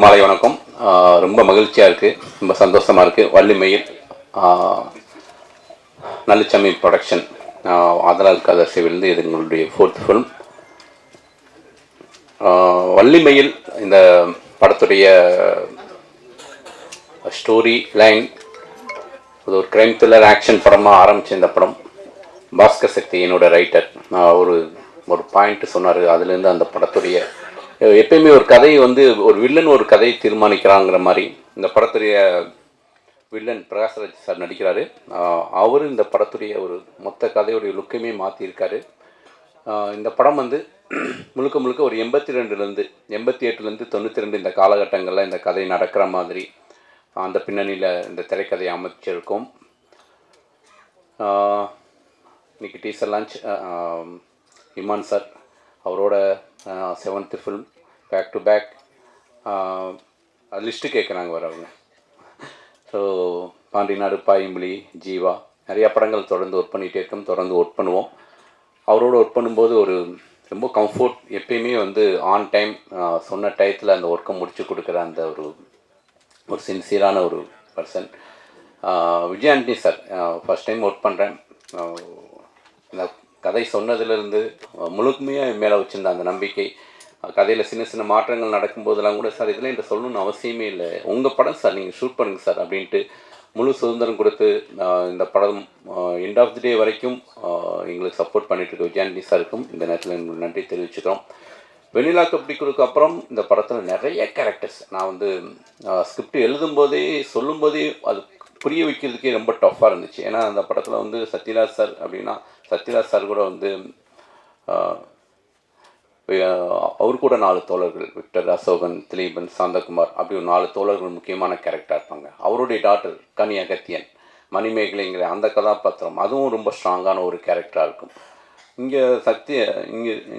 மாலை வணக்கம். ரொம்ப மகிழ்ச்சியாக இருக்குது, ரொம்ப சந்தோஷமாக இருக்குது. வள்ளிமயில் நல்லச்சாமி ப்ரொடக்ஷன் ஆதலால் கதை சேவிலிருந்து இது எங்களுடைய 4th ஃபிலிம். வள்ளிமயில் இந்த படத்துடைய ஸ்டோரி லைன் அது ஒரு க்ரைம் த்ரில்லர் ஆக்ஷன் படமாக ஆரம்பித்த இந்த படம் பாஸ்கர் சக்தி என்னோட ரைட்டர் ஒரு ஒரு பாயிண்ட் சொன்னார். அதுலேருந்து அந்த படத்துடைய எப்பயுமே ஒரு கதையை வந்து ஒரு வில்லன் ஒரு கதையை தீர்மானிக்கிறாங்கிற மாதிரி இந்த படத்துடைய வில்லன் பிரகாஷ்ராஜ் சார் நடிக்கிறாரு. அவர் இந்த படத்துடைய ஒரு மொத்த கதையுடைய லுக்கையுமே மாற்றியிருக்காரு. இந்த படம் வந்து முழுக்க முழுக்க ஒரு 82லேருந்து 88லேருந்து 92 இந்த காலகட்டங்களில் இந்த கதை நடக்கிற மாதிரி அந்த பின்னணியில் இந்த திரைக்கதையை அமைச்சிருக்கோம். இன்றைக்கி டீசர் லான்ச் இமான் சார் அவரோட 7th film back to back list கேட்குறாங்க வரவங்க. ஸோ பாண்டிநாடு, பாயம்புலி, ஜீவா நிறையா படங்கள் தொடர்ந்து ஒர்க் பண்ணிகிட்டே இருக்கோம், தொடர்ந்து ஒர்க் பண்ணுவோம். அவரோட ஒர்க் பண்ணும்போது ஒரு ரொம்ப கம்ஃபர்ட், எப்பயுமே வந்து ஆன் டைம் சொன்ன டயத்தில் அந்த ஒர்க்கை முடித்து கொடுக்குற அந்த ஒரு சின்சியரான ஒரு person. Vijay Antony sir first time work பண்ணுறேன். இந்த கதை சொன்னதுலேருந்து முழுமையாக மேலே வச்சுருந்த அந்த நம்பிக்கை, கதையில் சின்ன சின்ன மாற்றங்கள் நடக்கும்போதெல்லாம் கூட சார் இதில் என்கிட்ட சொல்லணும்னு அவசியமே இல்லை, உங்கள் படம் சார், நீங்கள் ஷூட் பண்ணுங்கள் சார் அப்படின்ட்டு முழு சுதந்திரம் கொடுத்து இந்த படம் எண்ட் ஆஃப் தி டே வரைக்கும் எங்களுக்கு சப்போர்ட் பண்ணிகிட்டு விஜய் ஆண்டனி சாருக்கும் இந்த நேரத்தில் எங்களுக்கு நன்றி தெரிவிச்சுக்கிறோம். வெண்ணிலா கபடிக்குழுக்கு அப்புறம் இந்த படத்தில் நிறைய கேரக்டர்ஸ் நான் வந்து ஸ்கிரிப்ட் எழுதும்போதே சொல்லும்போதே அது புரிய வைக்கிறதுக்கே ரொம்ப டஃப்பாக இருந்துச்சு. ஏன்னா அந்த படத்தில் வந்து சத்யராஜ் சார் அப்படின்னா சத்யராஜ் சார் கூட வந்து அவர் கூட 4 தோழர்கள், விக்டர், அசோகன், திலீபன், சாந்தகுமார், அப்படி ஒரு 4 தோழர்கள் முக்கியமான கேரக்டராக இருப்பாங்க. அவருடைய டாக்டர் கனி அகத்தியன், மணிமேகலைங்கிற அந்த கதாபாத்திரம் அதுவும் ரொம்ப ஸ்ட்ராங்கான ஒரு கேரக்டராக இருக்கும். இங்கே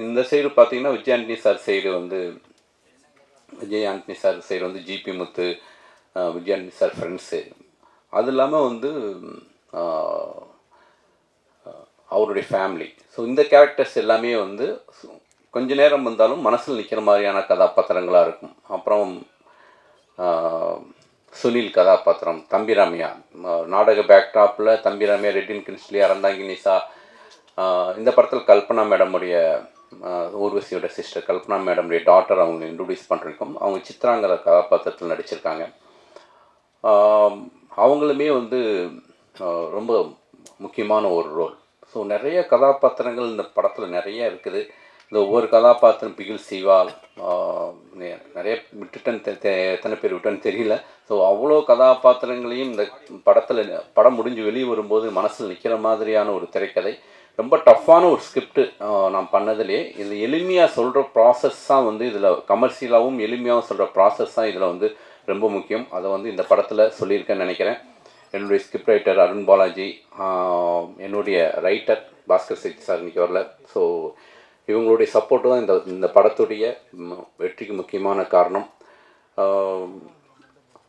இந்த சைடு பார்த்திங்கன்னா விஜய் ஆண்டனி சார் சைடு வந்து ஜிபி முத்து, விஜய் ஆண்டனி சார் ஃப்ரெண்ட்ஸு, அது இல்லாமல் வந்து அவருடைய ஃபேமிலி. ஸோ இந்த கேரக்டர்ஸ் எல்லாமே வந்து கொஞ்ச நேரம் வந்தாலும் மனசில் நிற்கிற மாதிரியான கதாபாத்திரங்களாக இருக்கும். அப்புறம் சுனில் கதாபாத்திரம், தம்பிராமையா நாடக பேக்டாப்பில் தம்பிராமையா, ரெட்டின் கின்ஸ்லி, அறந்தாங்கி நிசா. இந்த படத்தில் கல்பனா மேடமுடைய ஊர்வசியோட சிஸ்டர் கல்பனா மேடமுடைய டாட்டர் அவங்க இன்ட்ரடியூஸ் பண்ணிருக்கோம். அவங்க சித்ராங்கிற கதாபாத்திரத்தில் நடிச்சிருக்காங்க. அவங்களுமே வந்து ரொம்ப முக்கியமான ஒரு ரோல். ஸோ நிறைய கதாபாத்திரங்கள் இந்த படத்தில் நிறைய இருக்குது. இந்த ஒவ்வொரு கதாபாத்திரம் பிகில் சிவா நிறைய விட்டுட்டேன்னு எத்தனை பேர் விட்டேன்னு தெரியல. ஸோ அவ்வளோ கதாபாத்திரங்களையும் இந்த படம் முடிஞ்சு வெளியே வரும்போது மனசில் நிற்கிற மாதிரியான ஒரு திரைக்கதை. ரொம்ப டஃப்பான ஒரு ஸ்கிரிப்ட் நான் பண்ணதுலேயே இது எளிமையாக சொல்கிற ப்ராசஸ் தான் வந்து இதில் கமர்ஷியலாகவும் எளிமையாகவும் சொல்கிற ப்ராசஸ் தான் இதில் வந்து ரொம்ப முக்கியம். அதை வந்து இந்த படத்தில் சொல்லியிருக்கேன்னு நினைக்கிறேன். என்னுடைய ஸ்கிரிப்ட் ரைட்டர் அருண் பாலாஜி, என்னுடைய ரைட்டர் பாஸ்கர் சக்தி சார் இன்றைக்கி வரல. ஸோ இவங்களுடைய சப்போர்ட்டு தான் இந்த படத்துடைய வெற்றிக்கு முக்கியமான காரணம்.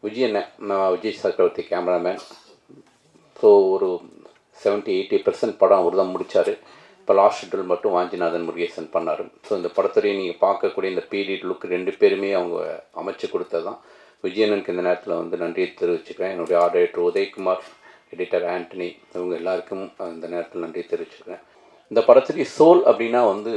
விஜய் சக்கரவர்த்தி கேமராமேன். ஸோ ஒரு 70-80% படம் அவர் தான் முடித்தார். இப்போ லாஸ்ட் ஷெட்யூல் மட்டும் வாஞ்சிநாதன் முருகேசன் பண்ணார். ஸோ இந்த படத்துடைய நீங்கள் பார்க்கக்கூடிய இந்த பீரியட் லுக் 2 பேருமே அவங்க அமைச்சு கொடுத்தது தான். விஜயனுக்கு இந்த நேரத்தில் வந்து நன்றியை தெரிவிச்சுக்கிறேன். என்னுடைய art director Udhayakumar, editor Antony, இவங்க எல்லாருக்கும் இந்த நேரத்தில் நன்றி தெரிவிச்சுக்கிறேன். இந்த படத்துடைய சோல் அப்படின்னா வந்து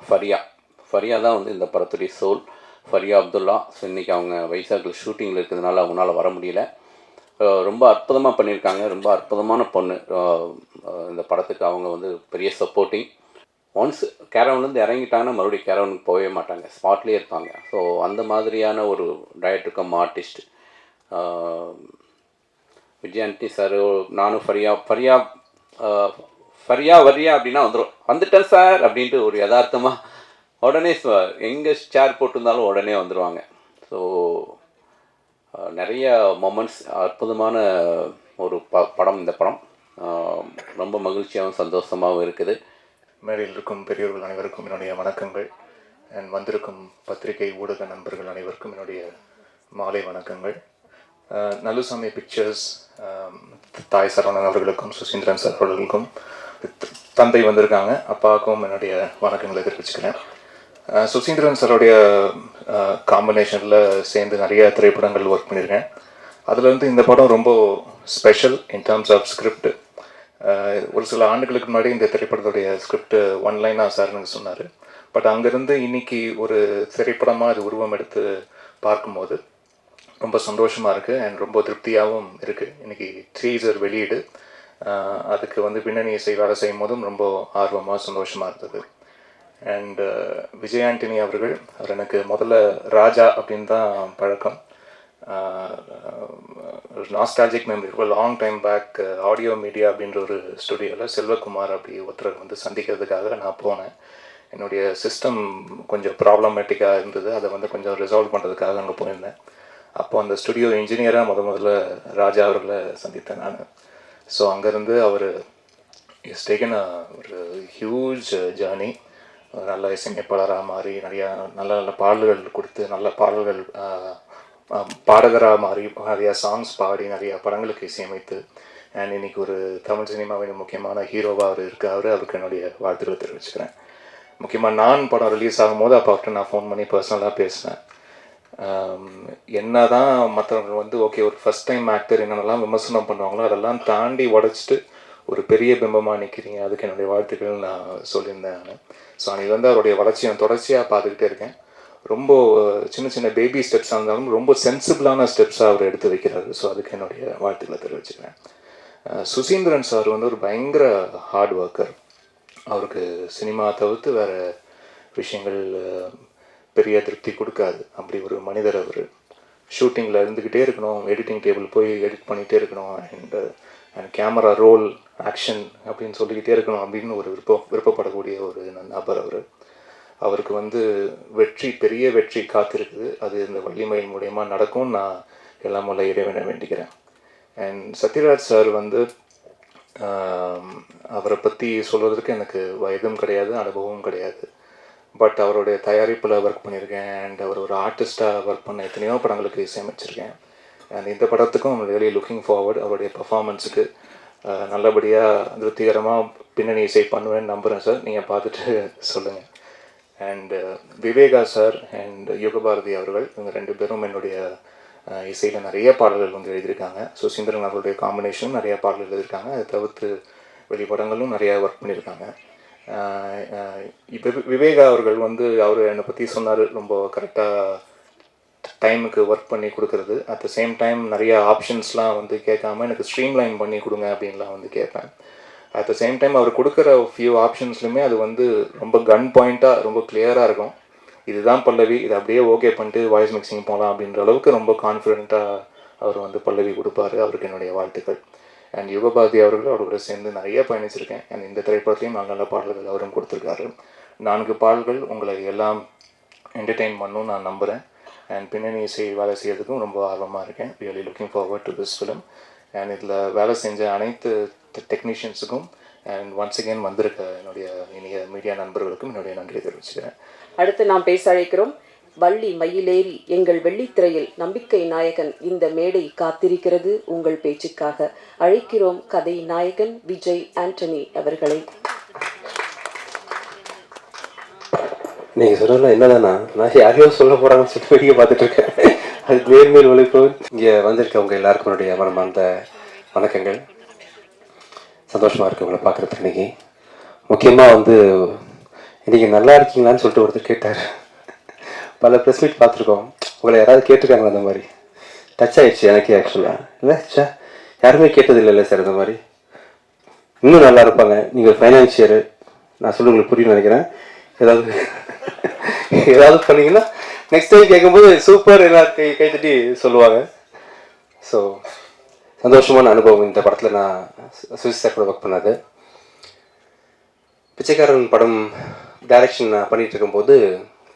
ஃபரியா தான் வந்து இந்த படத்துடைய சோல். ஃபரியா அப்துல்லா. ஸோ இன்றைக்கி அவங்க வைசாக்கில் ஷூட்டிங்கில் இருக்கிறதுனால அவங்களால வர முடியல. ரொம்ப அற்புதமாக பண்ணியிருக்காங்க. ரொம்ப அற்புதமான பொண்ணு. இந்த படத்துக்கு அவங்க வந்து பெரிய சப்போர்ட்டிங். ஒன்ஸ் கேரவன்லேருந்து இறங்கிட்டாங்கன்னா மறுபடியும் கேரவனுக்கு போகவே மாட்டாங்க, ஸ்பாட்லேயே இருப்பாங்க. ஸோ அந்த மாதிரியான ஒரு director come artist Vijay Antony sir. நானும் ஃபரியா வரியா அப்படின்னா வந்துட்டேன் சார் அப்படின்ட்டு ஒரு யதார்த்தமாக உடனே எங்கே சேர் போட்டிருந்தாலும் உடனே வந்துடுவாங்க. ஸோ நிறைய மொமெண்ட்ஸ், அற்புதமான ஒரு படம் இந்த படம். ரொம்ப மகிழ்ச்சியாகவும் சந்தோஷமாகவும் இருக்குது. மேடையில் இருக்கும் பெரியவர்கள் அனைவருக்கும் என்னுடைய வணக்கங்கள். வந்திருக்கும் பத்திரிகை ஊடக நண்பர்கள் அனைவருக்கும் என்னுடைய மாலை வணக்கங்கள். நல்லுசாமி பிக்சர்ஸ் தாய் சரவணன் அவர்களுக்கும் சுசீந்திரன் சார் அவர்களுக்கும் தந்தை வந்திருக்காங்க, அப்பாவுக்கும் என்னுடைய வணக்கங்களை தெரிவிச்சுக்கிறேன். சுசீந்திரன் சாரோடைய காம்பினேஷனில் சேர்ந்து நிறைய திரைப்படங்கள் ஒர்க் பண்ணியிருக்கேன். அதுலேருந்து இந்த படம் ரொம்ப special in terms of script. ஒரு சில ஆண்டுகளுக்கு முன்னாடி இந்த திரைப்படத்துடைய ஸ்கிரிப்ட் ஒன்லைனாக சார்னு சொன்னார். பட் அங்கேருந்து இன்னைக்கு ஒரு திரைப்படமாக அது உருவம் எடுத்து பார்க்கும்போது ரொம்ப சந்தோஷமாக இருக்குது அண்ட் ரொம்ப திருப்தியாகவும் இருக்குது. இன்றைக்கி ட்ரீசர் வெளியீடு, அதுக்கு வந்து பின்னணி இசை வேலை செய்யும் போதும் ரொம்ப ஆர்வமாக சந்தோஷமாக இருந்தது. அண்ட் விஜய் ஆண்டனி அவர்கள், அவர் எனக்கு முதல்ல ராஜா அப்படின்னு தான் பழக்கம். நாஸ்டாலஜிக் மெமரி, ஒரு long time back audio media அப்படின்ற ஒரு ஸ்டுடியோவில் செல்வகுமார் அப்படி ஒருத்தர் வந்து சந்திக்கிறதுக்காக நான் போனேன். என்னுடைய சிஸ்டம் கொஞ்சம் ப்ராப்ளமேட்டிக்காக இருந்தது, அதை வந்து கொஞ்சம் ரிசால்வ் பண்ணுறதுக்காக அங்கே போயிருந்தேன். அப்போ அந்த ஸ்டுடியோ இன்ஜினியராக முதல்ல ராஜா அவர்களை சந்தித்தேன் நான். ஸோ அங்கேருந்து அவர் இஸ் டேக்கன் ஒரு ஹியூஜ் ஜேர்னி. நல்ல இசையமைப்பாளராக மாறி நிறையா நல்ல நல்ல பாடல்கள் கொடுத்து, நல்ல பாடல்கள் பாடகராக மாறி நிறையா சாங்ஸ் பாடி நிறையா படங்களுக்கு இசையமைத்து அண்ட் இன்னைக்கு ஒரு தமிழ் சினிமாவின் முக்கியமான ஹீரோவாக அவர் இருக்காரு. அவருக்கு என்னுடைய வாழ்த்துக்களை தெரிவிச்சுக்கிறேன். முக்கியமாக நான் படம் ரிலீஸ் ஆகும்போது அப்போ அவர்கிட்ட நான் ஃபோன் பண்ணி பர்சனலாக பேசினேன். என்ன தான் மற்றவங்க வந்து ஓகே ஒரு ஃபஸ்ட் டைம் ஆக்டர் என்னென்னலாம் விமர்சனம் பண்ணுவாங்களோ அதெல்லாம் தாண்டி உடச்சிட்டு ஒரு பெரிய பிம்பமாக நிற்கிறீங்க, அதுக்கு என்னுடைய வாழ்த்துக்கள் நான் சொல்லியிருந்தேன் நான். ஸோ அன்றைக்கி வந்து அவருடைய வளர்ச்சியை தொடர்ச்சியாக பார்த்துக்கிட்டே இருக்கேன். ரொம்ப சின்ன சின்ன பேபி ஸ்டெப்ஸாக இருந்தாலும் ரொம்ப சென்சிபிளான ஸ்டெப்ஸாக அவர் எடுத்து வைக்கிறாரு. ஸோ அதுக்கு என்னுடைய வாழ்த்துக்களை தெரிவிச்சுக்கிறேன். சுசீந்திரன் சார் வந்து ஒரு பயங்கர ஹார்ட் ஒர்க்கர். அவருக்கு சினிமா தவிர்த்து வேறு விஷயங்கள் பெரிய திருப்தி கொடுக்காது. அப்படி ஒரு மனிதர் அவர். ஷூட்டிங்கில் இருந்துக்கிட்டே இருக்கணும், எடிட்டிங் டேபிள் போய் எடிட் பண்ணிகிட்டே இருக்கணும், அண்ட் கேமரா ரோல் ஆக்ஷன் அப்படின்னு சொல்லிக்கிட்டே இருக்கணும் அப்படின்னு ஒரு விருப்பப்படக்கூடிய ஒரு நபர் அவர். அவருக்கு வந்து பெரிய வெற்றி காத்திருக்குது. அது இந்த வள்ளிமயில் மூலயமா நடக்கும்னு நான் எல்லாம் உள்ள இறைவனை வேண்டிக்கிறேன். அண்ட் சத்யராஜ் சார் வந்து அவரை பற்றி சொல்வதற்கு எனக்கு வயதும் கிடையாது, அனுபவமும் கிடையாது. பட் அவருடைய தயாரிப்பில் ஒர்க் பண்ணியிருக்கேன் அண்ட் அவர் ஒரு ஆர்டிஸ்ட்டாக ஒர்க் பண்ண எத்தனையோ படங்களுக்கு இசையமைச்சிருக்கேன். அண்ட் இந்த படத்துக்கும் ரியலி லுக்கிங் ஃபார்வர்ட். அவருடைய பர்ஃபார்மன்ஸுக்கு நல்லபடியாக திருப்திகரமாக பின்னணி இசை பண்ணுவேன்னு நம்புகிறேன் சார். நீங்கள் பார்த்துட்டு சொல்லுங்கள். And Viveka sir and Yugabharathi அவர்கள், இவங்க 2 பேரும் என்னுடைய இசையில் நிறைய பாடல்கள் வந்து எழுதியிருக்காங்க. சுசீந்திரன் அவர்களுடைய காம்பினேஷனும் நிறையா பாடல்கள் எழுதியிருக்காங்க. அதை தவிர்த்து வெளிப்படங்களும் நிறையா ஒர்க் பண்ணியிருக்காங்க. இப்போ விவேகா அவர்கள் வந்து அவர் என்னை பற்றி சொன்னார், ரொம்ப கரெக்டாக டைமுக்கு ஒர்க் பண்ணி கொடுக்குறது. அட் த சேம் டைம் நிறையா ஆப்ஷன்ஸ்லாம் வந்து கேட்காம எனக்கு ஸ்ட்ரீம்லைன் பண்ணி கொடுங்க அப்படின்லாம் வந்து கேட்பேன். அட் த சேம் டைம் அவர் கொடுக்குற ஃபியூ ஆப்ஷன்ஸ்லையுமே அது வந்து ரொம்ப கன் பாயிண்ட்டாக ரொம்ப கிளியராக இருக்கும். இதுதான் பல்லவி, இது அப்படியே ஓகே பண்ணிட்டு வாய்ஸ் மிக்சிங் போகலாம் அப்படின்ற அளவுக்கு ரொம்ப கான்ஃபிடென்ட்டாக அவர் வந்து பல்லவி கொடுப்பாரு. அவருக்கு என்னுடைய வாழ்த்துக்கள். அண்ட் யுகபாரதி அவர்கள் அவரோட சேர்ந்து நிறைய பயணிச்சிருக்கேன். அண்ட் இந்த திரைப்படத்தையும் நல்ல பாடல்கள் அவரும் கொடுத்துருக்காரு. 4 பாடல்கள் உங்களை எல்லாம் என்டர்டெயின் பண்ணணும்னு நான் நம்புகிறேன். அண்ட் பின்னணி இசை வேலை செய்யறதுக்கும் ரொம்ப ஆர்வமாக இருக்கேன். Really looking forward to this film. And இதில் வேலை செஞ்ச அனைத்து டெக்னீஷியன்ஸுக்கும் அண்ட் ஒன்ஸ் அகெயின் வந்திருக்க என்னுடைய இனிய மீடியா நண்பர்களுக்கும் என்னுடைய நன்றியை தெரிவிச்சுக்கிறேன். அடுத்து நாம் பேச அழைக்கிறோம். வள்ளி மயிலேறி எங்கள் வெள்ளித்திரையில் நம்பிக்கை நாயகன் இந்த மேடை காத்திருக்கிறது உங்கள் பேச்சுக்காக. அழைக்கிறோம் கதை நாயகன் விஜய் ஆண்டனி அவர்களை. நீங்க சொல்றதுல என்னதானா, நான் யாரையோ சொல்ல போறாங்கன்னு சொல்லிட்டு வெளியே பார்த்துட்டு இருக்கேன். அது நேர்மையில் ஒழிப்பு. இங்கே வந்திருக்கவங்க எல்லாருக்கும் என்னுடைய மனமார்ந்த வணக்கங்கள். சந்தோஷமா இருக்கு உங்களை பார்க்குறதுக்கு. இன்னைக்கு முக்கியமாக வந்து இன்னைக்கு நல்லா இருக்கீங்களான்னு சொல்லிட்டு ஒருத்தர் கேட்டார். பல ப்ரெஸ் மீட் பார்த்துருக்கோம், உங்களை யாராவது கேட்டிருக்காங்களா அந்த மாதிரி? டச் ஆகிடுச்சு எனக்கே ஆக்சுவலாக. இல்லை சார், யாருமே கேட்டதில்லை இல்லை சார் இந்த மாதிரி. இன்னும் நல்லா இருப்பாங்க. நீங்கள் ஃபைனான்சியரு, நான் சொல்லி உங்களுக்கு புரியும் நினைக்கிறேன். ஏதாவது பண்ணீங்கன்னா நெக்ஸ்ட் டைம் கேட்கும்போது சூப்பர் எல்லாரும் கைத்தட்டி சொல்லுவாங்க. ஸோ சந்தோஷமான அனுபவம் இந்த படத்தில். நான் சுவிஸ் கூட ஒர்க் பண்ணது. பிச்சைக்காரன் படம் டைரக்ஷன் நான் பண்ணிகிட்டு இருக்கும்போது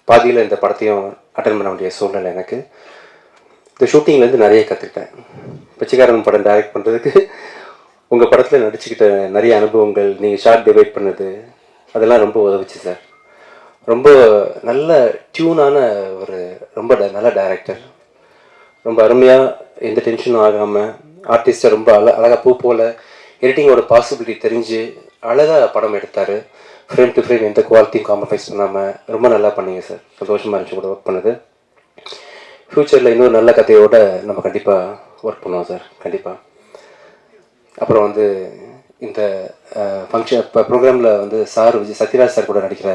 பாதியில் இந்த படத்தையும் அட்டன் பண்ண வேண்டிய சூழ்நிலை எனக்கு. இந்த ஷூட்டிங்லேருந்து நிறைய கற்றுக்கிட்டேன். பிச்சைக்காரன் படம் டைரக்ட் பண்ணுறதுக்கு உங்கள் படத்தில் நடிச்சுக்கிட்ட நிறைய அனுபவங்கள், நீங்கள் ஷார்ட் டிவைட் பண்ணது, அதெல்லாம் ரொம்ப உதவிச்சு சார். ரொம்ப நல்ல டியூனான ஒரு ரொம்ப நல்ல டைரக்டர். ரொம்ப அருமையாக எந்த டென்ஷனும் ஆகாமல் ஆர்டிஸ்ட்டை ரொம்ப அழகாக பூ போல் எடிட்டிங்கோட பாசிபிலிட்டி தெரிஞ்சு அழகாக படம் எடுத்தார். ஃப்ரேம் டு ஃப்ரேம் எந்த குவாலிட்டியும் காம்ப்ரமைஸ் பண்ணாமல் ரொம்ப நல்லா பண்ணீங்க சார். சந்தோஷமாக இருந்துச்சு கூட ஒர்க் பண்ணது. ஃப்யூச்சரில் இன்னொரு நல்ல கதையோடு நம்ம கண்டிப்பாக ஒர்க் பண்ணுவோம் சார், கண்டிப்பாக. அப்புறம் வந்து இந்த ஃபங்க்ஷன் இப்போ ப்ரோக்ராமில் வந்து சார் விஜய் சத்யராஜ் சார் கூட நடிக்கிற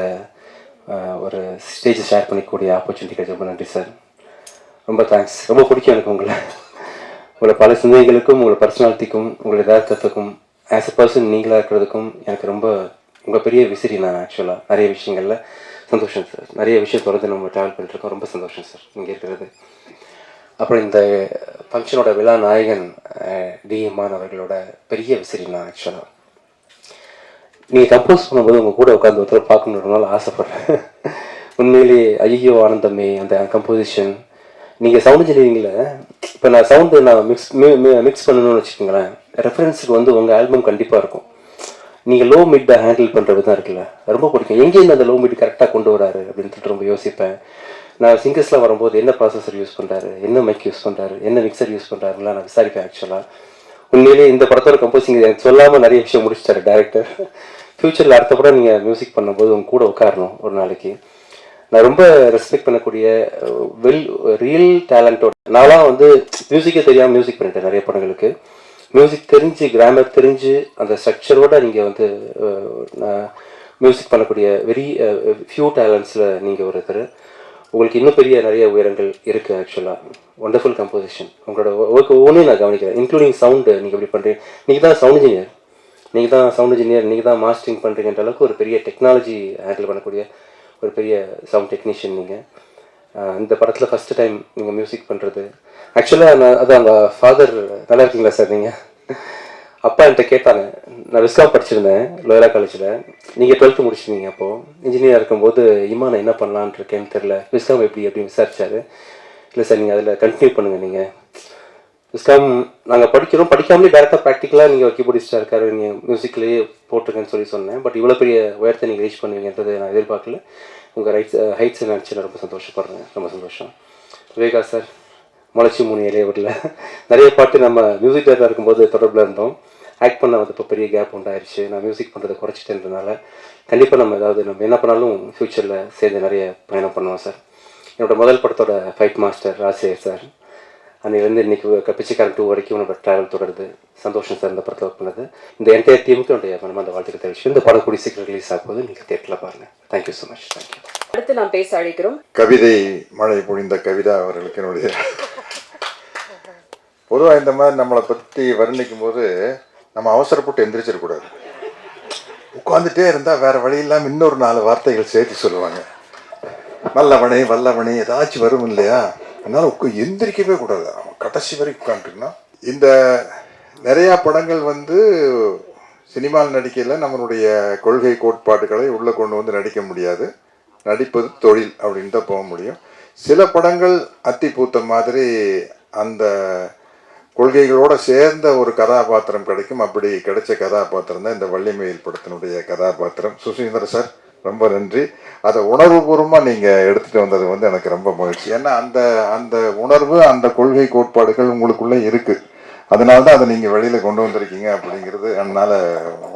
ஒரு ஸ்டேஜ் ஷேர் பண்ணிக்கக்கூடிய ஆப்பர்ச்சுனிட்டி கிடைச்ச ரொம்ப நன்றி சார். ரொம்ப தேங்க்ஸ். ரொம்ப பிடிக்கும் எனக்கு உங்களை பல சிந்தனைகளுக்கும் உங்களோட பர்சனாலிட்டிக்கும் உங்களோட யதார்த்தத்துக்கும் ஆஸ் எ பர்சன் நீங்களாக இருக்கிறதுக்கும் எனக்கு ரொம்ப உங்கள் பெரிய விசிறி நான் ஆக்சுவலாக நிறைய விஷயங்களில். சந்தோஷம் சார். நிறைய விஷயம் தொடர்ந்து நம்ம ட்ராவல் பண்ணிட்டுருக்கோம். ரொம்ப சந்தோஷம் சார் இங்கே இருக்கிறது. அப்புறம் இந்த ஃபங்க்ஷனோட விழா நாயகன் டிஎம்மான் அவர்களோட பெரிய விசிறி நான் ஆக்சுவலாக. நீங்கள் கம்போஸ் பண்ணும்போது உங்கள் கூட உட்காந்து ஒருத்தர் பார்க்கணுன்றதுனால ஆசைப்பட்றேன். உண்மையிலேயே ஐயோ ஆனந்தமே அந்த கம்போசிஷன். நீங்கள் சவுண்ட் இன்ஜினியரிங்கில் இப்போ நான் சவுண்டு நான் மிக்ஸ் பண்ணணும்னு வச்சுக்கோங்களேன், ரெஃபரன்ஸுக்கு வந்து உங்கள் ஆல்பம் கண்டிப்பாக இருக்கும். நீங்கள் லோ மிட்டை ஹேண்டில் பண்ணுறது தான் இருக்குல்ல, ரொம்ப பிடிக்கும். எங்கேருந்து அந்த லோ மிட் கரெக்டாக கொண்டு வராரு அப்படின்னு சொல்லிட்டு ரொம்ப யோசிப்பேன். நான் சிங்கர்ஸ்லாம் வரும்போது என்ன ப்ராசஸர் யூஸ் பண்ணுறாரு, என்ன மைக் யூஸ் பண்ணுறாரு, என்ன மிக்சர் யூஸ் பண்ணுறாருலாம் நான் விசாரிப்பேன் ஆக்சுவலாக. உண்மையிலேயே இந்த படத்தோட கம்போசிங் எனக்கு சொல்லாமல் நிறைய விஷயம் முடிச்சிட்டாரு டேரக்டர். ஃப்யூச்சரில் அடுத்த படம் நீங்கள் மியூசிக் பண்ணும்போது உங்க கூட உட்காரணும் ஒரு நாளைக்கு. நான் ரொம்ப ரெஸ்பெக்ட் பண்ணக்கூடிய ரியல் டேலண்டோட நான்லாம் வந்து மியூசிக்கே தெரியாமல் மியூசிக் பண்ணிட்டேன் நிறைய படங்களுக்கு. மியூசிக் தெரிஞ்சு கிராமர் தெரிஞ்சு அந்த ஸ்ட்ரக்சரோட நீங்கள் வந்து மியூசிக் பண்ணக்கூடிய வெரி ஃபியூ டேலண்ட்ஸில் நீங்கள் ஒருத்தர். உங்களுக்கு இன்னும் பெரிய நிறைய உயரங்கள் இருக்குது ஆக்சுவலாக. Wonderful composition. உங்களோட ஒர்க் ஒவ்வொன்றையும் நான் கவனிக்கிறேன், இன்க்ளூடிங் சவுண்டு. நீங்கள் எப்படி பண்ணுறீங்க, நீங்கள் தான் சவுண்ட் இன்ஜினியர், நீங்கள் தான் மாஸ்டரிங் பண்ணுறீங்கன்ற அளவுக்கு ஒரு பெரிய டெக்னாலஜி ஹேண்டில் பண்ணக்கூடிய ஒரு பெரிய சவுண்ட் டெக்னீஷியன் நீங்கள். இந்த படத்தில் ஃபஸ்ட்டு டைம் நீங்கள் மியூசிக் பண்ணுறது ஆக்சுவலாக நான் அது அவங்க ஃபாதர். நல்லா இருக்கீங்களா சார்? நீங்கள் அப்பா என்கிட்ட கேட்டாங்க, நான் விஸ்காம் படிச்சிருந்தேன் லோயலா காலேஜில், நீங்கள் 12th முடிச்சிருந்தீங்க. அப்போது இன்ஜினியராக இருக்கும்போது நான் என்ன பண்ணலான்னு இருக்கேன்னு தெரில, விஸ்காம் எப்படி அப்படின்னு விசாரிச்சாரு. இல்லை சார் நீங்கள் அதில் கண்டினியூ பண்ணுங்கள், நீங்கள் விஸ்காம் நாங்கள் படிக்காமலே டேரெக்டாக ப்ராக்டிக்கலாக நீங்கள் கீபோர்டிஸ்டாக இருக்காரு, நீங்கள் மியூசிக்லேயே போட்டிருக்கேன்னு சொன்னேன். பட் இவ்வளோ பெரிய உயரத்தை நீங்கள் ரீச் பண்ணுவீங்கன்றது நான் எதிர்பார்க்கல. உங்கள் ஹைட்ஸை நினச்சி நான் ரொம்ப சந்தோஷப்படுறேன். ரொம்ப சந்தோஷம். விவேகா சார், முளைச்சி 3 இலையை விடல. நிறைய பாட்டு நம்ம மியூசிக் டேரக்டராக இருக்கும்போது தொடர்பில் இருந்தோம். ஆக்ட் பண்ண வந்து இப்போ பெரிய கேப் உண்டாயிருச்சு. நான் மியூசிக் பண்ணுறதை குறைச்சிட்டேன்றதுனால கண்டிப்பாக நம்ம என்ன பண்ணாலும் ஃப்யூச்சரில் சேர்ந்து நிறைய பயணம் பண்ணுவோம் சார். என்னோடய முதல் படத்தோட ஃபைட் மாஸ்டர் ராஜசேகர் சார். அன்றையிலேருந்து இன்றைக்கி பிச்சைக்காரன் 2 வரைக்கும் நம்ம ட்ராவல் தொடருது. சந்தோஷம் சார் இந்த படத்தில் ஒர்க் பண்ணது. இந்த என்டையர் டீமுக்கு என்னுடைய மனமார்ந்த வாழ்த்துக்கள் தெரிவிச்சு இந்த படம் கூடிய சீக்கிரம் ரிலீஸ் ஆகும்போது நீங்கள் தேட்டரில் பாருங்கள். Thank you so much. தேங்க்யூ. அடுத்து நாம் பேச அழைக்கிறோம் கவிதை மழை பொழிந்த கவிதா அவர்களுக்கு என்னுடைய. பொதுவாக இந்த மாதிரி நம்மளை பற்றி வர்ணிக்கும் போது நம்ம அவசரப்பட்டு எந்திரிச்சிடக்கூடாது. உட்காந்துட்டே இருந்தால் வேறு வழி இல்லாமல் இன்னொரு 4 வார்த்தைகள் சேர்த்து சொல்லுவாங்க. வல்லவனே வல்லவனே ஏதாச்சும் வரும் இல்லையா, அதனால் எந்திரிக்கவே கூடாது. அவன் கடைசி வரை உட்காந்துட்டுனா. இந்த நிறையா படங்கள் வந்து சினிமாவில் நடிக்கையில் நம்மளுடைய கொள்கை கோட்பாடுகளை உள்ளே கொண்டு வந்து நடிக்க முடியாது. நடிப்பது தொழில் அப்படின்னு தான் போக முடியும். சில படங்கள் அத்தி பூத்த மாதிரி அந்த கொள்கைகளோடு சேர்ந்த ஒரு கதாபாத்திரம் கிடைக்கும். அப்படி கிடைச்ச கதாபாத்திரம் தான் இந்த வள்ளிமயில் படத்தினுடைய கதாபாத்திரம். சுசீந்திர சார் ரொம்ப நன்றி. அதை உணர்வுபூர்வமாக நீங்கள் எடுத்துகிட்டு வந்தது வந்து எனக்கு ரொம்ப மகிழ்ச்சி. ஏன்னா அந்த அந்த உணர்வு அந்த கொள்கை கோட்பாடுகள் உங்களுக்குள்ளே இருக்குது. அதனால தான் அதை நீங்கள் வெளியில் கொண்டு வந்திருக்கீங்க அப்படிங்கிறது என்னால்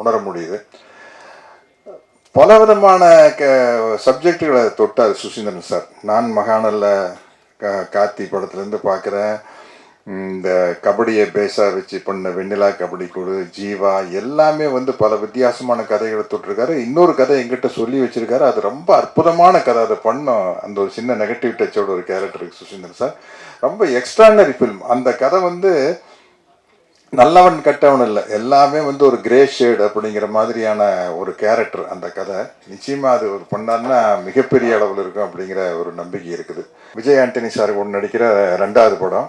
உணர முடியுது. பல விதமான சப்ஜெக்டுகளை தொட்டார் சுசீந்திரன் சார். நான் மகானல்ல கார்த்தி படத்துலேருந்து பார்க்குறேன். இந்த கபடியை பேஸாக வச்சு பண்ண வெண்ணிலா கபடி குழு, ஜீவா எல்லாமே வந்து பல வித்தியாசமான கதைகளை தொட்டிருக்காரு. இன்னொரு கதை எங்கிட்ட சொல்லி வச்சுருக்காரு. அது ரொம்ப அற்புதமான கதை. அதை பண்ணோம் அந்த ஒரு சின்ன நெகட்டிவ் டச்சோட ஒரு கேரக்டருக்கு சுசீந்திரன் சார். ரொம்ப எக்ஸ்ட்ரானரி ஃபில்ம். அந்த கதை வந்து நல்லவன் கெட்டவன் இல்லை, எல்லாமே வந்து ஒரு கிரே ஷேட் அப்படிங்கிற மாதிரியான ஒரு கேரக்டர் அந்த கதை. நிச்சயமாக அது ஒரு பண்ணார்னா மிகப்பெரிய அளவில் இருக்கும் அப்படிங்கிற ஒரு நம்பிக்கை இருக்குது. விஜய் ஆண்டனி சார் ஒன்று நடிக்கிற 2வது படம்.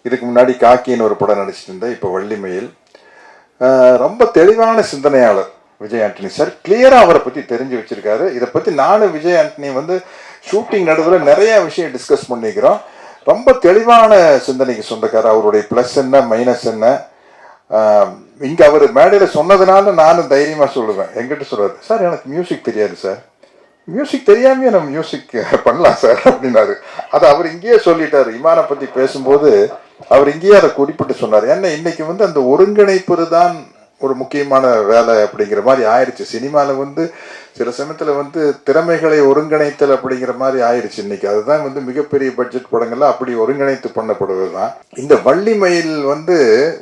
இதுக்கு முன்னாடி காக்கின்னு ஒரு படம் நடிச்சிட்டு இருந்தேன். இப்போ வள்ளிமயில். ரொம்ப தெளிவான சிந்தனையாளர் விஜய் ஆண்டனி சார். கிளியராக அவரை பற்றி தெரிஞ்சு வச்சுருக்காரு. இதை பற்றி நானும் விஜய் ஆண்டனி வந்து ஷூட்டிங் நடுவில் நிறைய விஷயம் டிஸ்கஸ் பண்ணிக்கிறோம். ரொம்ப தெளிவான சிந்தனைக்கு சொந்தக்காரர். அவருடைய ப்ளஸ் என்ன மைனஸ் என்ன. இங்கே அவர் மேடையில் சொன்னதுனால நானும் தைரியமாக சொல்லுவேன். எங்கிட்ட சொல்கிறார், சார் எனக்கு மியூசிக் தெரியாது சார், மியூசிக் தெரியாமையே நம்ம மியூசிக் பண்ணலாம் சார் அப்படின்னாரு. அதை அவர் இங்கேயே சொல்லிட்டார். இமானை பற்றி பேசும்போது அவர் இங்கேயே அதை குறிப்பிட்டு சொன்னார். ஏன்னா இன்னைக்கு வந்து அந்த ஒருங்கிணைப்பு தான் ஒரு முக்கியமான வேலை அப்படிங்கிற மாதிரி ஆயிடுச்சு. சினிமாவில் வந்து சில சமயத்தில் வந்து திறமைகளை ஒருங்கிணைத்தல் அப்படிங்கிற மாதிரி ஆயிடுச்சு இன்னைக்கு. அதுதான் வந்து மிகப்பெரிய பட்ஜெட் படங்கள்லாம் அப்படி ஒருங்கிணைத்து பண்ணப்படுவது தான். இந்த வள்ளி மயில் வந்து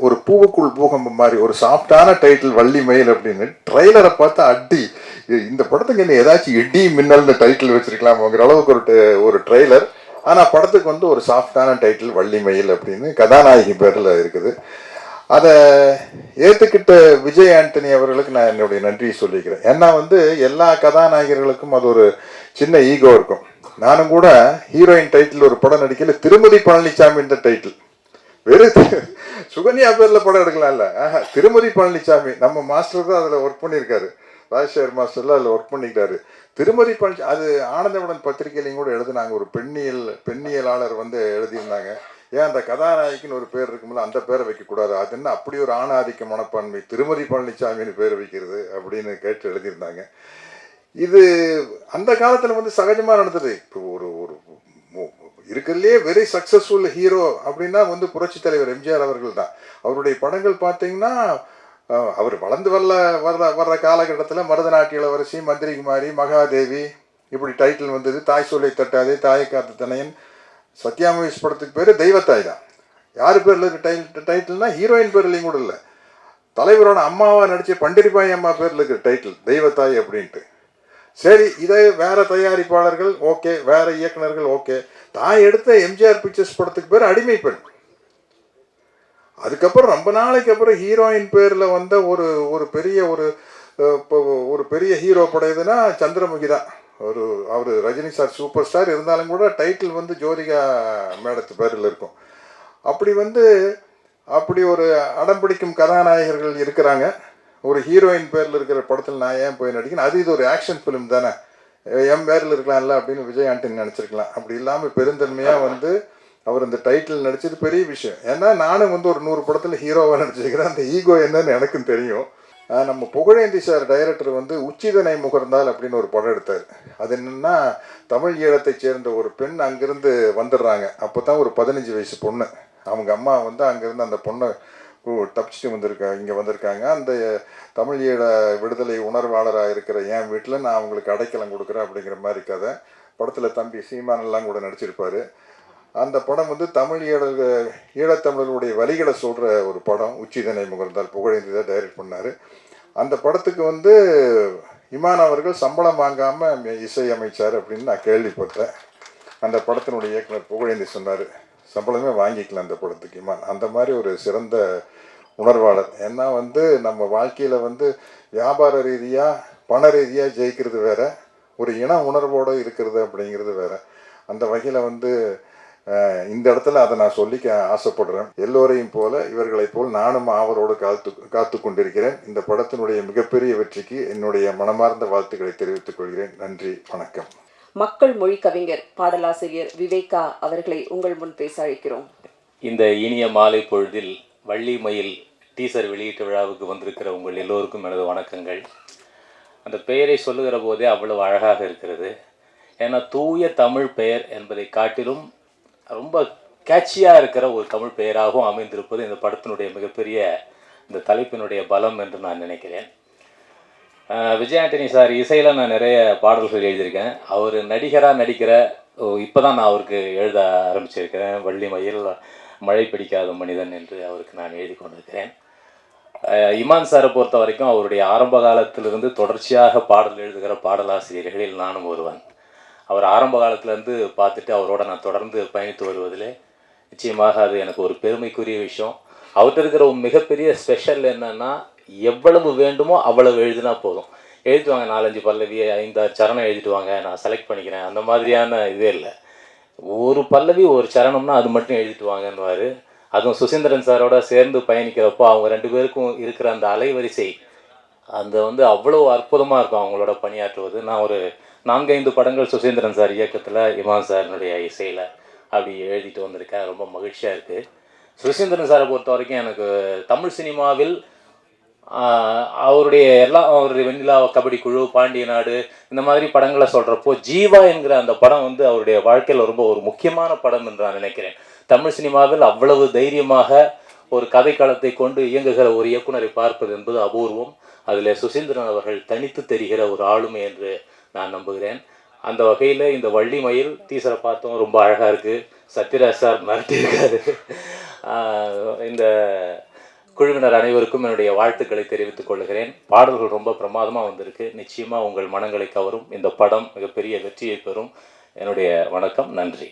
ஒரு பூவுக்குள் பூகம்பம் மாதிரி ஒரு சாஃப்டான டைட்டில், வள்ளி மயில் அப்படின்னு. ட்ரெய்லரை பார்த்தா அடி, இந்த படத்துக்கு என்ன ஏதாச்சும் இடி மின்னல்னு டைட்டில் வச்சிருக்கலாம்ங்கிற அளவுக்கு ஒரு ட்ரெய்லர். ஆனால் படத்துக்கு வந்து ஒரு சாஃப்டான டைட்டில் வள்ளி மயில் அப்படின்னு கதாநாயகி பேரில் இருக்குது. அதை ஏற்றுக்கிட்ட விஜய் ஆண்டனி அவர்களுக்கு நான் என்னுடைய நன்றியை சொல்லிக்கிறேன். ஏன்னா வந்து எல்லா கதாநாயகர்களுக்கும் அது ஒரு சின்ன ஈகோ இருக்கும். நானும் கூட ஹீரோயின் டைட்டில் ஒரு படம் நடிக்கல, திருமதி பழனிசாமி இந்த டைட்டில். வெறும் சுகன்யா பேரில் படம் எடுக்கலாம்ல, திருமதி பழனிசாமி. நம்ம மாஸ்டர் தான் அதில் ஒர்க் பண்ணியிருக்காரு, ராஜசேகர் மாஸ்டர்லாம் அதில் ஒர்க் பண்ணிக்கிட்டாரு. திருமதி பழனிசாமி அது ஆனந்தவுடன் பத்திரிகையிலையும் கூட எழுதுனாங்க. ஒரு பெண்ணியலாளர் வந்து எழுதியிருந்தாங்க, ஏன் அந்த கதாநாயகின்னு ஒரு பேர் இருக்கும்போது அந்த பேரை வைக்கக்கூடாது, அது என்ன அப்படி ஒரு ஆணாதிக்க மனப்பான்மை, திருமதி பழனிசாமின்னு பேர் வைக்கிறது அப்படின்னு கேட்டு எழுதியிருந்தாங்க. இது அந்த காலத்தில் வந்து சகஜமாக நடந்தது. இப்போ ஒரு இருக்கிறதுலே வெரி சக்ஸஸ்ஃபுல் ஹீரோ அப்படின்னா வந்து புரட்சி தலைவர் எம்ஜிஆர் அவர்கள் தான். அவருடைய படங்கள் பார்த்தீங்கன்னா அவர் வளர்ந்து வர்ற காலகட்டத்தில் மருதநாட்டு இளவரசி, மந்திரிகுமாரி, மகாதேவி இப்படி டைட்டில் வந்தது. தாய் சொல்லை தட்டாதே, தாயை காத்த தனையன், சத்யாமேஷ் படத்துக்கு பேர் தெய்வத்தாய் தான். யார் பேரில் இருக்க டைட்டில்னா ஹீரோயின் பேர்லையும் கூட இல்லை, தலைவரோட அம்மாவாக நடித்த பண்டிரிபாய் அம்மா பேரில் இருக்கிற டைட்டில் தெய்வத்தாய் அப்படின்ட்டு. சரி, இதை வேற தயாரிப்பாளர்கள் ஓகே, வேற இயக்குனர்கள் ஓகே. தான் எடுத்த எம்ஜிஆர் பிக்சர்ஸ் படத்துக்கு பேர் அடிமை பெண். அதுக்கப்புறம் ரொம்ப நாளைக்கு அப்புறம் ஹீரோயின் பேரில் வந்த ஒரு பெரிய ஹீரோ படம் எதுனா சந்திரமுகி தான். அவர் ரஜினி சார் சூப்பர் ஸ்டார் இருந்தாலும் கூட டைட்டில் வந்து ஜோதிகா மேடத்து பேரில் இருக்கும். அப்படி ஒரு அடம் பிடிக்கும் கதாநாயகர்கள் இருக்கிறாங்க. ஒரு ஹீரோயின் பேரில் இருக்கிற படத்தில் நான் ஏன் போய் நடிக்கணும், அது இது ஒரு ஆக்ஷன் ஃபிலிம் தானே, என் பேரில் இருக்கலாம்ல அப்படின்னு விஜய் ஆண்டனி நினச்சிருக்கலாம். அப்படி இல்லாமல் பெருந்தன்மையாக வந்து அவர் இந்த டைட்டில் நடிச்சது பெரிய விஷயம். ஏன்னா நானும் வந்து ஒரு 100 படத்தில் ஹீரோவாக நடிச்சிருக்கிறேன். அந்த ஈகோ என்னன்னு எனக்கும் தெரியும். நம்ம புகழேந்தி சார் டைரக்டர் வந்து உச்சிதனை முகர்ந்தால் அப்படின்னு ஒரு படம் எடுத்தார். அது என்னென்னா, தமிழ் ஈழத்தைச் சேர்ந்த ஒரு பெண் அங்கேருந்து வந்துடுறாங்க. அப்போ தான் ஒரு 15 வயசு பொண்ணு. அவங்க அம்மா வந்து அங்கேருந்து அந்த பொண்ணை தப்பிச்சுட்டு இங்கே வந்திருக்காங்க. அந்த தமிழ் ஈழ விடுதலை உணர்வாளராக இருக்கிற என் வீட்டில் நான் அவங்களுக்கு அடைக்கலம் கொடுக்குறேன் அப்படிங்கிற மாதிரி கதை. படத்தில் தம்பி சீமானெல்லாம் கூட நடிச்சிருப்பார். அந்த படம் வந்து ஈழத்தமிழர்களுடைய வரிகளை சொல்கிற ஒரு படம். உச்சிதனை முகர்ந்தால் புகழேந்தி தான் டைரக்ட் பண்ணார். அந்த படத்துக்கு வந்து இமான் அவர்கள் சம்பளம் வாங்காமல் இசை அமைச்சார் அப்படின்னு நான் கேள்விப்பட்டேன். அந்த படத்தினுடைய இயக்குனர் புகழேந்தி சொன்னார், சம்பளமே வாங்கிக்கலாம் அந்த படத்துக்கு இமான். அந்த மாதிரி ஒரு சிறந்த உணர்வாளர். ஏன்னா வந்து நம்ம வாழ்க்கையில் வந்து வியாபார ரீதியாக பண ரீதியாக ஜெயிக்கிறது வேற, ஒரு இன உணர்வோடு இருக்கிறது அப்படிங்கிறது வேற. அந்த வகையில் வந்து இந்த இடத்துல அதை நான் சொல்லிக்க ஆசைப்படுறேன். எல்லோரையும் போல இவர்களைப் போல் நானும் ஆவலோடு காத்து கொண்டிருக்கிறேன். இந்த படத்தினுடைய மிகப்பெரிய வெற்றிக்கு என்னுடைய மனமார்ந்த வாழ்த்துக்களை தெரிவித்துக் கொள்கிறேன். நன்றி, வணக்கம். மக்கள் மொழி கவிஞர் பாடலாசிரியர் விவேகா அவர்களை உங்கள் முன் பேச அழைக்கிறோம். இந்த இனிய மாலை பொழுதில் வள்ளி மயில் டீசர் வெளியீட்டு விழாவுக்கு வந்திருக்கிற உங்கள் எல்லோருக்கும் எனது வணக்கங்கள். அந்த பெயரை சொல்லுகிற போதே அவ்வளவு அழகாக இருக்கிறது. ஏன்னா தூய தமிழ் பெயர் என்பதை காட்டிலும் ரொம்ப கேட்சியாக இருக்கிற ஒரு தமிழ் பெயராகவும் அமைந்திருப்பது இந்த படத்தினுடைய மிகப்பெரிய இந்த தலைப்பினுடைய பலம் என்று நான் நினைக்கிறேன். விஜய் ஆண்டனி சார் இசையில் நான் நிறைய பாடல்கள் எழுதியிருக்கேன். அவர் நடிகராக நடிக்கிற இப்போ தான் நான் அவருக்கு எழுத ஆரம்பிச்சிருக்கிறேன். வள்ளி மயில், மழை பிடிக்காத மனிதன் என்று அவருக்கு நான் எழுதி கொண்டிருக்கிறேன். இமான் சாரை பொறுத்த வரைக்கும் அவருடைய ஆரம்ப காலத்திலிருந்து தொடர்ச்சியாக பாடல் எழுதுகிற பாடலாசிரியர்களில் நானும் ஒருவன். அவர் ஆரம்ப காலத்துலேருந்து பார்த்துட்டு அவரோட நான் தொடர்ந்து பயணித்து வருவதில் நிச்சயமாக அது எனக்கு ஒரு பெருமைக்குரிய விஷயம். அவர்கிட்ட இருக்கிற ஒரு மிகப்பெரிய ஸ்பெஷல் என்னென்னா, எவ்வளவு வேண்டுமோ அவ்வளவு எழுதினா போதும். எழுதிட்டுவாங்க, 4-5 பல்லவி 5-6 சரணம் எழுதிட்டுவாங்க, நான் செலக்ட் பண்ணிக்கிறேன், அந்த மாதிரியான இதே இல்லை. ஒரு பல்லவி ஒரு சரணம்னா அது மட்டும் எழுதிட்டு வாங்கன்னுவார். அதுவும் சுசீந்திரன் சாரோட சேர்ந்து பயணிக்கிறப்போ அவங்க 2 பேருக்கும் இருக்கிற அந்த அலைவரிசை அந்த வந்து அவ்வளோ அற்புதமாக இருக்கும் அவங்களோட பணியாற்றுவது. நான் ஒரு 4-5 படங்கள் சுசீந்திரன் சார் இயக்கத்தில் இமான் சாரினுடைய இசையில் அப்படி எழுதிட்டு வந்திருக்கேன். ரொம்ப மகிழ்ச்சியாக இருக்குது. சுசீந்திரன் சாரை பொறுத்த வரைக்கும் எனக்கு தமிழ் சினிமாவில் அவருடைய வெண்ணிலா, கபடி குழு, பாண்டிய நாடு இந்த மாதிரி படங்களை சொல்கிறப்போ ஜீவா என்கிற அந்த படம் வந்து அவருடைய வாழ்க்கையில் ரொம்ப ஒரு முக்கியமான படம் என்று நான் நினைக்கிறேன். தமிழ் சினிமாவில் அவ்வளவு தைரியமாக ஒரு கதைக்களத்தை கொண்டு இயங்குகிற ஒரு இயக்குனரை பார்ப்பது என்பது அபூர்வம். அதில் சுசீந்திரன் அவர்கள் தனித்து தெரிகிற ஒரு ஆளுமை என்று நான் நம்புகிறேன். அந்த வகையில் இந்த வள்ளி மயில் டீசரை பார்த்தோம், ரொம்ப அழகாக இருக்குது. சத்யராஜ் சார் மிரட்டியிருக்காரு. இந்த குழுவினர் அனைவருக்கும் என்னுடைய வாழ்த்துக்களை தெரிவித்துக் கொள்கிறேன். பாடல்கள் ரொம்ப பிரமாதமாக வந்திருக்கு. நிச்சயமாக உங்கள் மனங்களை கவரும். இந்த படம் மிகப்பெரிய வெற்றியை பெறும். என்னுடைய வணக்கம். நன்றி.